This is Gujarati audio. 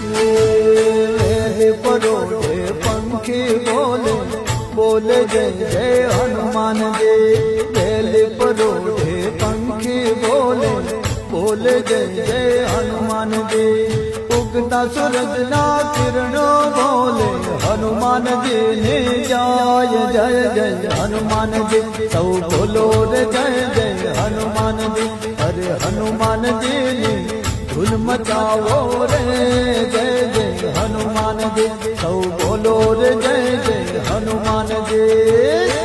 વેલી પરોઢે પંખી બોલે બોલે જય જય હનુમાનજી વેલી પરોઢે પંખી બોલે બોલે જય જય હનુમાનજી ઉગતા સૂરજના કિરણો બોલે હનુમાનજી ને જય જય જય હનુમાનજી સૌ બોલો રે જય જય હનુમાનજી અરે હનુમાનજી ની ધૂન મચાવો રે જય જય હનુમાનજી સૌ બોલો રે જય જય હનુમાનજી